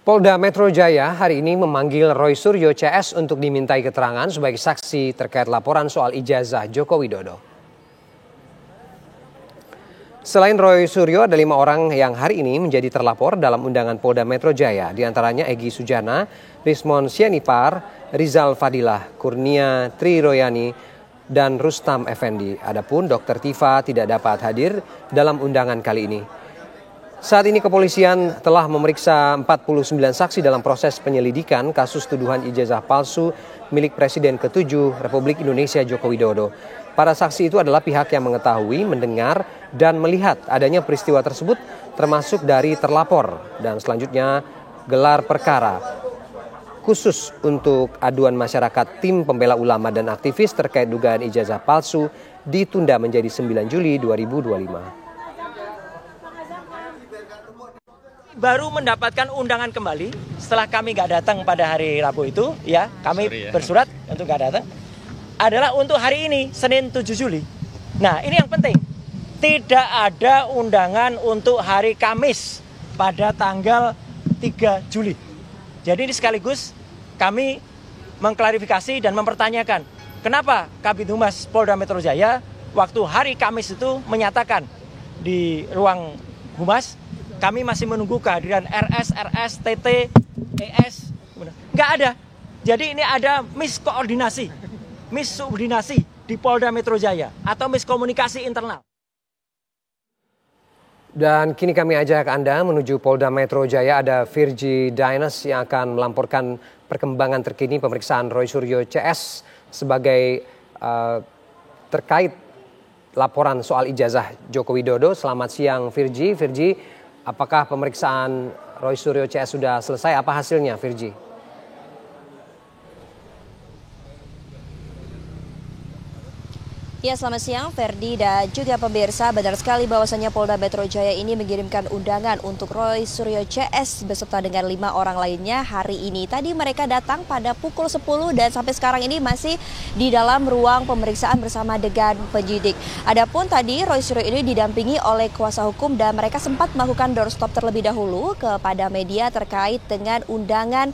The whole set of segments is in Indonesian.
Polda Metro Jaya hari ini memanggil Roy Suryo CS untuk dimintai keterangan sebagai saksi terkait laporan soal ijazah Joko Widodo. Selain Roy Suryo, ada 5 orang yang hari ini menjadi terlapor dalam undangan Polda Metro Jaya. Di antaranya Egy Sujana, Rismon Sianipar, Rizal Fadilah, Kurnia Tri Royani, dan Rustam Effendi. Adapun Dr. Tifa tidak dapat hadir dalam undangan kali ini. Saat ini kepolisian telah memeriksa 49 saksi dalam proses penyelidikan kasus tuduhan ijazah palsu milik Presiden ke-7 Republik Indonesia Joko Widodo. Para saksi itu adalah pihak yang mengetahui, mendengar, dan melihat adanya peristiwa tersebut termasuk dari terlapor. Dan selanjutnya gelar perkara khusus untuk aduan masyarakat tim pembela ulama dan aktivis terkait dugaan ijazah palsu ditunda menjadi 9 Juli 2025. Baru mendapatkan undangan kembali setelah kami nggak datang pada hari Rabu itu, ya kami bersurat untuk nggak datang, adalah untuk hari ini, Senin 7 Juli. Nah ini yang penting, tidak ada undangan untuk hari Kamis pada tanggal 3 Juli. Jadi ini sekaligus kami mengklarifikasi dan mempertanyakan kenapa Kabid Humas Polda Metro Jaya waktu hari Kamis itu menyatakan di ruang Humas kami masih menunggu kehadiran RS, TT, ES. Nggak ada. Jadi ini ada missubordinasi di Polda Metro Jaya atau miskomunikasi internal. Dan kini kami ajak Anda menuju Polda Metro Jaya. Ada Virgi Dainas yang akan melamporkan perkembangan terkini pemeriksaan Roy Suryo CS sebagai terkait laporan soal ijazah Joko Widodo. Selamat siang Virgi. Virgi, apakah pemeriksaan Roy Suryo CS sudah selesai? Apa hasilnya, Virgi? Ya, selamat siang Ferdi dan juga pemirsa. Benar sekali bahwasannya Polda Metro Jaya ini mengirimkan undangan untuk Roy Suryo CS beserta dengan 5 orang lainnya hari ini. Tadi mereka datang pada pukul 10 dan sampai sekarang ini masih di dalam ruang pemeriksaan bersama dengan penyidik. Adapun tadi Roy Suryo ini didampingi oleh kuasa hukum dan mereka sempat melakukan doorstop terlebih dahulu kepada media terkait dengan undangan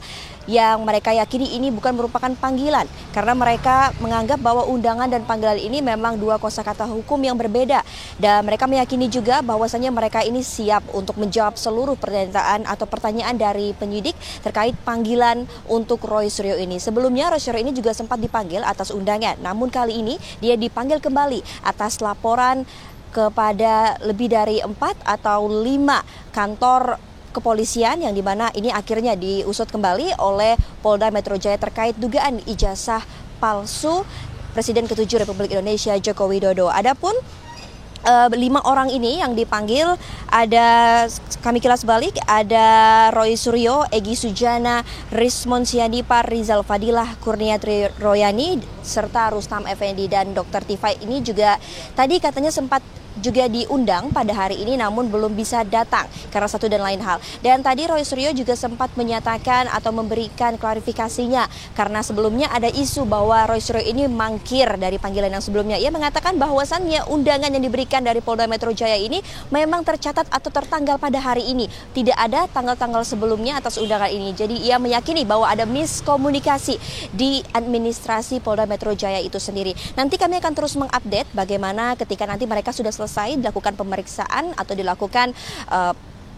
yang mereka yakini ini bukan merupakan panggilan karena mereka menganggap bahwa undangan dan panggilan ini memang dua kosakata hukum yang berbeda, dan mereka meyakini juga bahwasannya mereka ini siap untuk menjawab seluruh pertanyaan dari penyidik terkait panggilan untuk Roy Suryo ini. Sebelumnya Roy Suryo ini juga sempat dipanggil atas undangan, namun kali ini dia dipanggil kembali atas laporan kepada lebih dari 4 atau 5 kantor kepolisian yang dimana ini akhirnya diusut kembali oleh Polda Metro Jaya terkait dugaan ijazah palsu Presiden ke-7 Republik Indonesia Joko Widodo. Adapun 5 orang ini yang dipanggil ada, kami kilas balik, ada Roy Suryo, Egy Sujana, Rismon Sianipar, Rizal Fadilah, Kurnia Tri Royani, serta Rustam Effendi dan Dr. Tifa ini juga tadi katanya sempat juga diundang pada hari ini namun belum bisa datang karena satu dan lain hal. Dan tadi Roy Suryo juga sempat menyatakan atau memberikan klarifikasinya karena sebelumnya ada isu bahwa Roy Suryo ini mangkir dari panggilan yang sebelumnya. Ia mengatakan bahwasannya undangan yang diberikan dari Polda Metro Jaya ini memang tercatat atau tertanggal pada hari ini. Tidak ada tanggal-tanggal sebelumnya atas undangan ini. Jadi ia meyakini bahwa ada miskomunikasi di administrasi Polda Metro Jaya itu sendiri. Nanti kami akan terus mengupdate bagaimana ketika nanti mereka sudah selesai dilakukan pemeriksaan atau dilakukan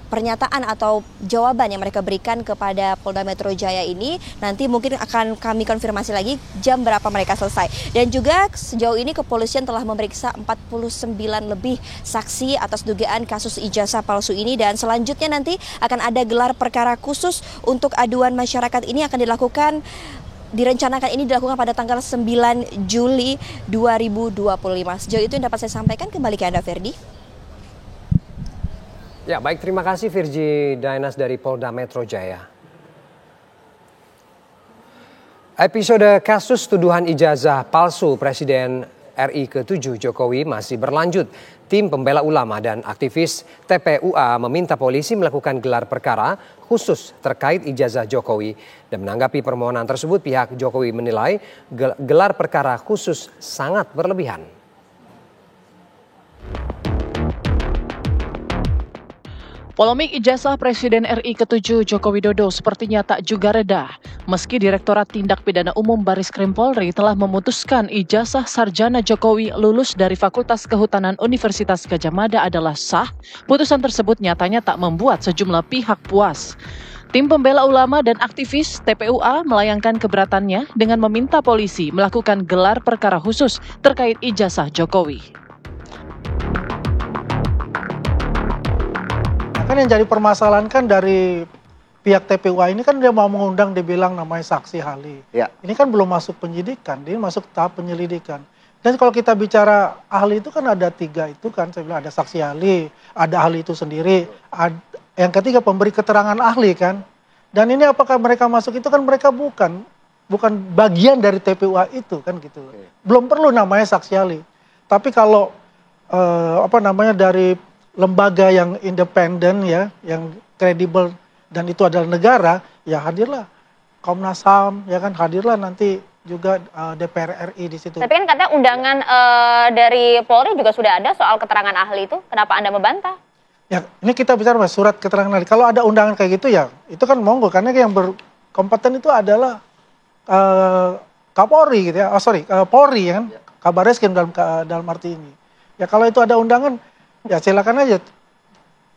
pernyataan atau jawaban yang mereka berikan kepada Polda Metro Jaya ini. Nanti mungkin akan kami konfirmasi lagi jam berapa mereka selesai. Dan juga sejauh ini kepolisian telah memeriksa 49 lebih saksi atas dugaan kasus ijazah palsu ini, dan selanjutnya nanti akan ada gelar perkara khusus untuk aduan masyarakat ini akan direncanakan ini dilakukan pada tanggal 9 Juli 2025. Sejauh itu yang dapat saya sampaikan, kembali ke Anda, Ferdi. Ya, baik, terima kasih Virgi Dainas dari Polda Metro Jaya. Episode kasus tuduhan ijazah palsu Presiden RI ke-7 Jokowi masih berlanjut. Tim pembela ulama dan aktivis TPUA meminta polisi melakukan gelar perkara khusus terkait ijazah Jokowi. Dan menanggapi permohonan tersebut, pihak Jokowi menilai gelar perkara khusus sangat berlebihan. Polemik ijazah Presiden RI ke-7 Joko Widodo sepertinya tak juga reda. Meski Direktorat Tindak Pidana Umum Barreskrim Polri telah memutuskan ijazah Sarjana Jokowi lulus dari Fakultas Kehutanan Universitas Gadjah Mada adalah sah, putusan tersebut nyatanya tak membuat sejumlah pihak puas. Tim pembela ulama dan aktivis TPUA melayangkan keberatannya dengan meminta polisi melakukan gelar perkara khusus terkait ijazah Jokowi. Kan yang jadi permasalahan kan dari pihak TPUA ini kan dia mau mengundang dibilang namanya saksi ahli. Ya. Ini kan belum masuk penyidikan, dia masuk tahap penyelidikan. Dan kalau kita bicara ahli itu kan ada 3 itu kan, saya bilang ada saksi ahli, ada ahli itu sendiri, yang ketiga pemberi keterangan ahli kan. Dan ini apakah mereka masuk itu kan mereka bukan bagian dari TPUA itu kan gitu. Belum perlu namanya saksi ahli. Tapi kalau dari lembaga yang independen ya, yang kredibel dan itu adalah negara, ya hadirlah Komnas HAM, ya kan hadirlah nanti juga DPR RI di situ. Tapi kan katanya undangan dari Polri juga sudah ada soal keterangan ahli itu, kenapa Anda membantah? Ya, ini kita bicara Mas, surat keterangan ahli. Kalau ada undangan kayak gitu ya, itu kan monggo karena yang berkompeten itu adalah Kapolri gitu ya. Polri ya kan, Kabarreskrim dalam arti ini. Ya kalau itu ada undangan ya silakan aja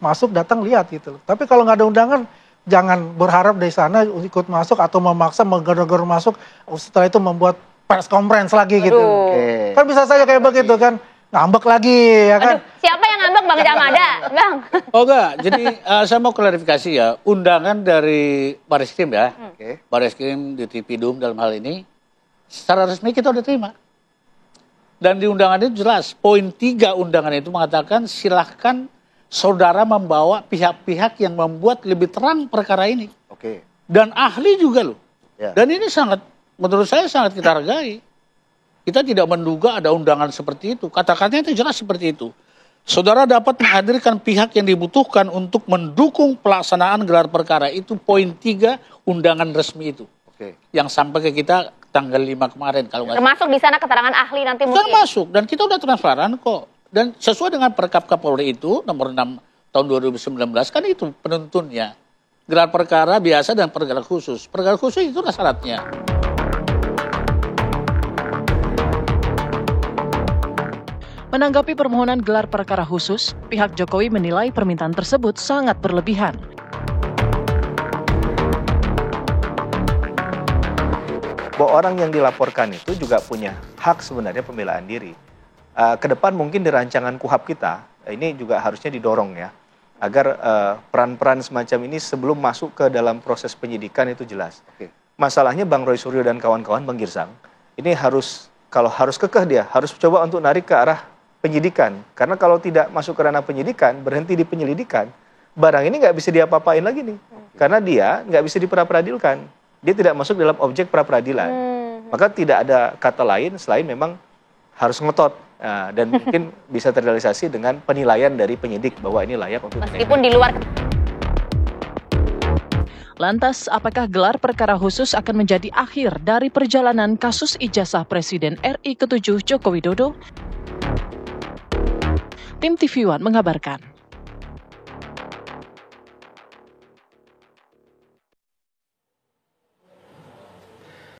masuk datang lihat gitu loh. Tapi kalau nggak ada undangan jangan berharap dari sana ikut masuk atau memaksa menggor-gor masuk setelah itu membuat press conference lagi gitu. Kan bisa saja kayak begitu kan ngambek lagi ya kan. Aduh, siapa yang ngambek Bang Jamada? Bang. Oh enggak, jadi saya mau klarifikasi ya, undangan dari Barreskrim ya, Barreskrim di Tipidum dalam hal ini secara resmi kita udah terima. Dan di undangan itu jelas, poin 3 undangan itu mengatakan silahkan saudara membawa pihak-pihak yang membuat lebih terang perkara ini. Dan ahli juga loh. Dan ini menurut saya sangat kita hargai. Kita tidak menduga ada undangan seperti itu. Kata-katanya itu jelas seperti itu. Saudara dapat menghadirkan pihak yang dibutuhkan untuk mendukung pelaksanaan gelar perkara. Itu poin 3 undangan resmi itu. Yang sampai ke kita tanggal 5 kemarin kalau nggak termasuk di sana keterangan ahli nanti mungkin. Termasuk, dan kita udah transparan kok. Dan sesuai dengan Perkap Kapolri itu nomor 6 tahun 2019 kan itu penuntunnya. Gelar perkara biasa dan perkara khusus. Perkara khusus itulah syaratnya. Menanggapi permohonan gelar perkara khusus, pihak Jokowi menilai permintaan tersebut sangat berlebihan. Bahwa orang yang dilaporkan itu juga punya hak sebenarnya pembelaan diri. Kedepan mungkin di rancangan KUHAP kita, ini juga harusnya didorong ya, agar peran-peran semacam ini sebelum masuk ke dalam proses penyidikan itu jelas. Masalahnya Bang Roy Suryo dan kawan-kawan, Bang Girsang, ini kalau harus kekeh dia, harus coba untuk narik ke arah penyidikan. Karena kalau tidak masuk ke ranah penyidikan, berhenti di penyelidikan, barang ini nggak bisa diapa-apain lagi nih. Karena dia nggak bisa diperadilan. Dia tidak masuk dalam objek pra-peradilan. Maka tidak ada kata lain selain memang harus ngotot. Dan mungkin bisa terrealisasi dengan penilaian dari penyidik bahwa ini layak untuk meskipun di luar. Lantas, apakah gelar perkara khusus akan menjadi akhir dari perjalanan kasus ijazah Presiden RI ke-7 Joko Widodo? Tim TV One mengabarkan.